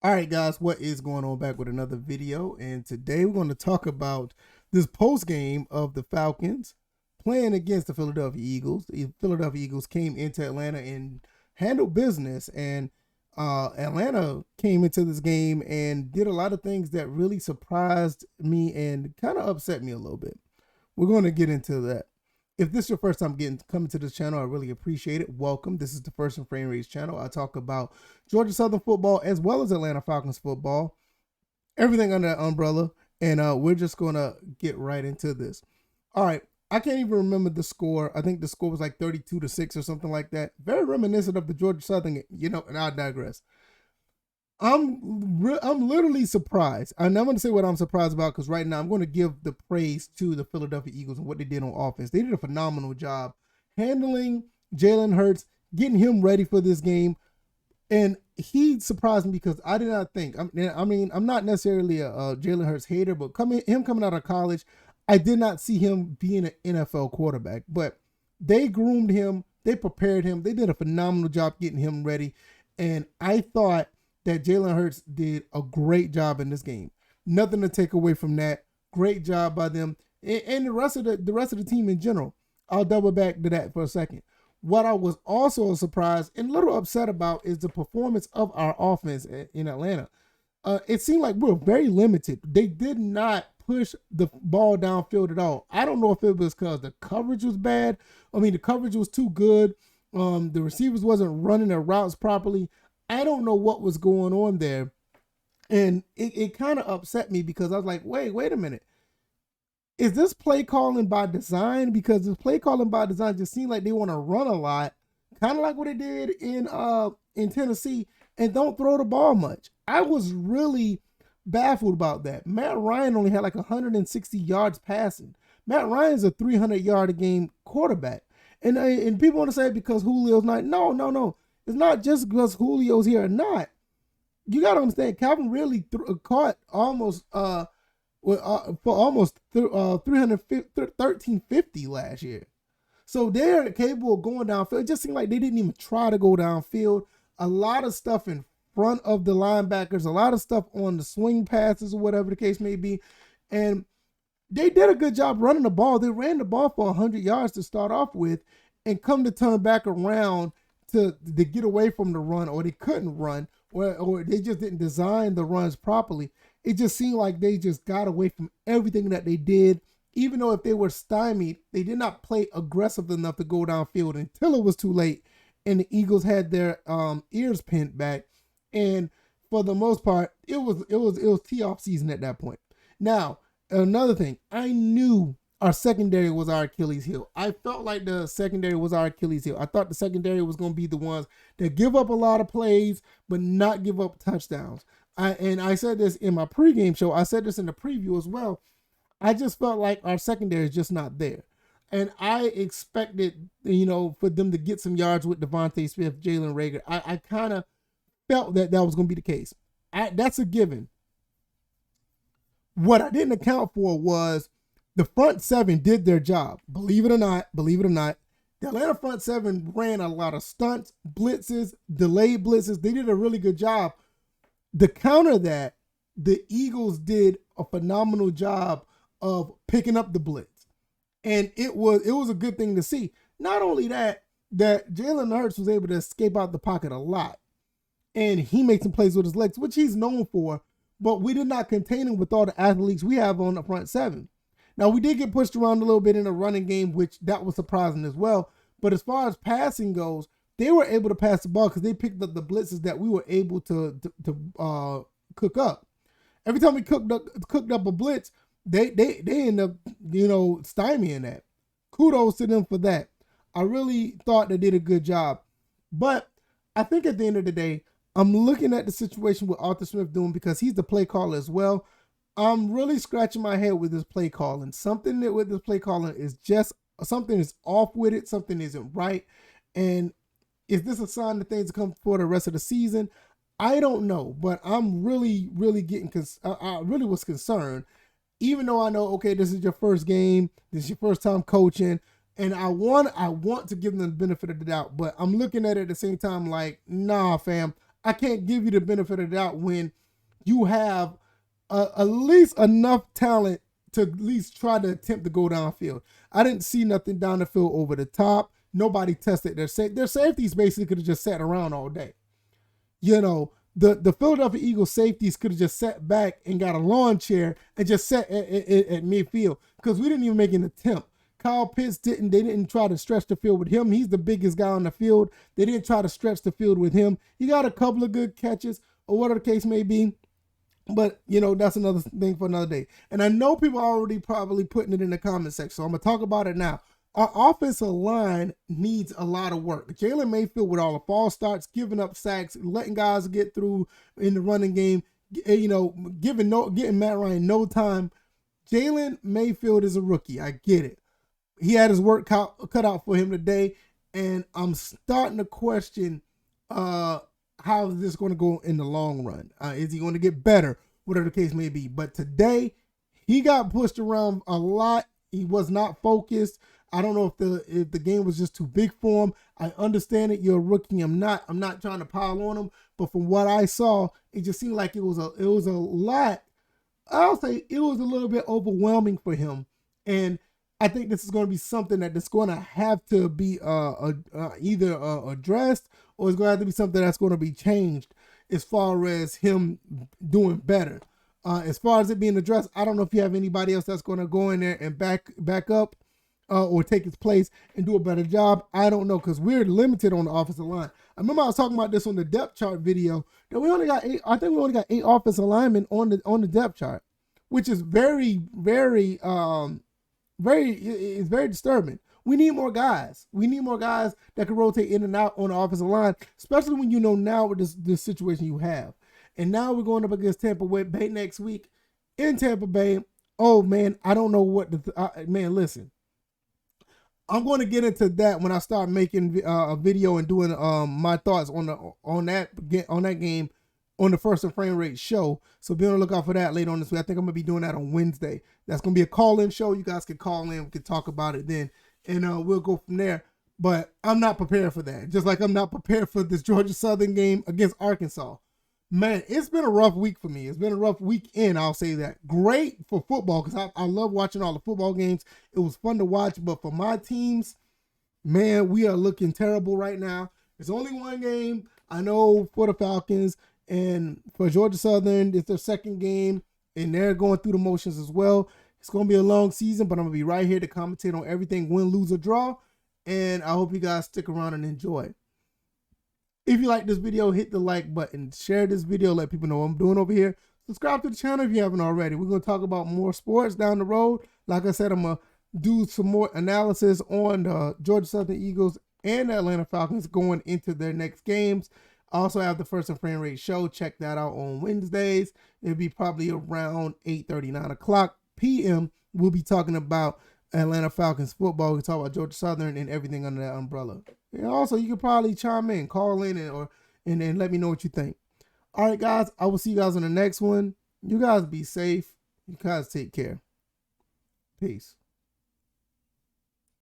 All right, guys, what is going on? Back with another video, and today we're going to talk about this post game of the Falcons playing against the Philadelphia Eagles. The Philadelphia Eagles came into Atlanta and handled business, and Atlanta came into this game and did a lot of things that really surprised me and kind of upset me a little bit. We're going to get into that. If this is your first time coming to this channel, I really appreciate it. Welcome. This is the First and Frame Raise channel. I talk about Georgia Southern football as well as Atlanta Falcons football, everything under that umbrella, and we're just going to get right into this. All right, I can't even remember the score. I think the score was like 32-6 or something like that. Very reminiscent of the Georgia Southern, and I digress. I'm literally surprised. And I'm going to say what I'm surprised about because right now I'm going to give the praise to the Philadelphia Eagles and what they did on offense. They did a phenomenal job handling Jalen Hurts, getting him ready for this game. And he surprised me because I did not think, I'm not necessarily a Jalen Hurts hater, but coming out of college, I did not see him being an NFL quarterback. But they groomed him, they prepared him, they did a phenomenal job getting him ready. And I thought that Jalen Hurts did a great job in this game. Nothing to take away from that. Great job by them and the rest of the team in general. I'll double back to that for a second. What I was also surprised and a little upset about is the performance of our offense in Atlanta. It seemed like we were very limited. They did not push the ball downfield at all. I don't know if it was because the coverage was bad. The coverage was too good. The receivers wasn't running their routes properly. I don't know what was going on there. And it kind of upset me because I was like, wait a minute. Is this play calling by design? Because this play calling by design just seemed like they want to run a lot, kind of like what they did in Tennessee, and don't throw the ball much. I was really baffled about that. Matt Ryan only had like 160 yards passing. Matt Ryan's a 300-yard-a-game quarterback. And people want to say because Julio's not. No. It's not just because Julio's here or not. You got to understand, Calvin really caught almost for almost 1350 last year. So they're capable of going downfield. It just seemed like they didn't even try to go downfield. A lot of stuff in front of the linebackers, a lot of stuff on the swing passes or whatever the case may be. And they did a good job running the ball. They ran the ball for 100 yards to start off with and come to turn back around to get away from the run, or they couldn't run, or they just didn't design the runs properly. It just seemed like they just got away from everything that they did. Even though if they were stymied, they did not play aggressive enough to go downfield until it was too late, and the Eagles had their ears pinned back. And for the most part, it was tee-off season at that point. Now, another thing, I knew our secondary was our Achilles heel. I felt like the secondary was our Achilles heel. I thought the secondary was going to be the ones that give up a lot of plays, but not give up touchdowns. I said this in my pregame show. I said this in the preview as well. I just felt like our secondary is just not there. And I expected, for them to get some yards with Devontae Smith, Jalen Reagor. I kind of felt that was going to be the case. That's a given. What I didn't account for was the front seven did their job. Believe it or not, the Atlanta front seven ran a lot of stunts, blitzes, delayed blitzes. They did a really good job. To counter that, the Eagles did a phenomenal job of picking up the blitz. And it was a good thing to see. Not only that Jalen Hurts was able to escape out the pocket a lot. And he made some plays with his legs, which he's known for. But we did not contain him with all the athletes we have on the front seven. Now, we did get pushed around a little bit in the running game, which that was surprising as well. But as far as passing goes, they were able to pass the ball because they picked up the blitzes that we were able to cook up. Every time we cooked up a blitz, they end up, stymieing that. Kudos to them for that. I really thought they did a good job. But I think at the end of the day, I'm looking at the situation with Arthur Smith doing because he's the play caller as well. I'm really scratching my head with this play calling. Something that with this play calling is just something is off with it. Something isn't right. And is this a sign that things come for the rest of the season? I don't know, but I'm really getting. I really was concerned, even though I know, okay, this is your first game, this is your first time coaching, and I want to give them the benefit of the doubt, but I'm looking at it at the same time like, nah, fam, I can't give you the benefit of the doubt when you have at least enough talent to at least try to attempt to go downfield. I didn't see nothing down the field over the top. Nobody tested their safeties. Basically could have just sat around all day. You know, the Philadelphia Eagles safeties could have just sat back and got a lawn chair and just sat at midfield, because we didn't even make an attempt. Kyle Pitts they didn't try to stretch the field with him. He's the biggest guy on the field. They didn't try to stretch the field with him. He got a couple of good catches or whatever the case may be. But, you know, that's another thing for another day. And I know people are already probably putting it in the comment section, so I'm going to talk about it now. Our offensive line needs a lot of work. Jalen Mayfield, with all the false starts, giving up sacks, letting guys get through in the running game, you know, getting Matt Ryan no time. Jalen Mayfield is a rookie. I get it. He had his work cut out for him today, and I'm starting to question how is this going to go in the long run. Is he going to get better? Whatever the case may be. But today, he got pushed around a lot. He was not focused. I don't know if the game was just too big for him. I understand it. You're a rookie. I'm not trying to pile on him. But from what I saw, it just seemed like it was a lot. I'll say it was a little bit overwhelming for him. And I think this is going to be something that's going to have to be either addressed, or it's going to have to be something that's going to be changed as far as him doing better. As far as it being addressed, I don't know if you have anybody else that's going to go in there and back up or take his place and do a better job. I don't know, because we're limited on the offensive line. I remember I was talking about this on the depth chart video, that we only got 8. I think we only got 8 offensive linemen on the depth chart, which is very it's very disturbing. We need more guys. We need more guys that can rotate in and out on the offensive line, especially when you know now with this situation you have. And now we're going up against Tampa Bay next week in Tampa Bay. Oh man, I don't know what man. Listen, I'm going to get into that when I start making a video and doing my thoughts on that game on the First and Frame Rate show. So be on the lookout for that later on this week. I think I'm going to be doing that on Wednesday. That's going to be a call-in show. You guys can call in. We can talk about it then, and we'll go from there. But I'm not prepared for that. Just like I'm not prepared for this Georgia Southern game against Arkansas. Man, it's been a rough week for me. It's been a rough weekend, I'll say that. Great for football, because I love watching all the football games. It was fun to watch. But for my teams, man, we are looking terrible right now. There's only one game, I know, for the Falcons. And for Georgia Southern, it's their second game, and they're going through the motions as well. It's going to be a long season, but I'm going to be right here to commentate on everything, win, lose, or draw. And I hope you guys stick around and enjoy. If you like this video, hit the like button. Share this video. Let people know what I'm doing over here. Subscribe to the channel if you haven't already. We're going to talk about more sports down the road. Like I said, I'm going to do some more analysis on the Georgia Southern Eagles and the Atlanta Falcons going into their next games. I also have the First and Frame Rate show. Check that out on Wednesdays. It'll be probably around 8:30, 9 o'clock p.m. We'll be talking about Atlanta Falcons football. We'll talk about Georgia Southern and everything under that umbrella. And also, you can probably chime in, call in, and then let me know what you think. All right, guys. I will see you guys on the next one. You guys be safe. You guys take care. Peace.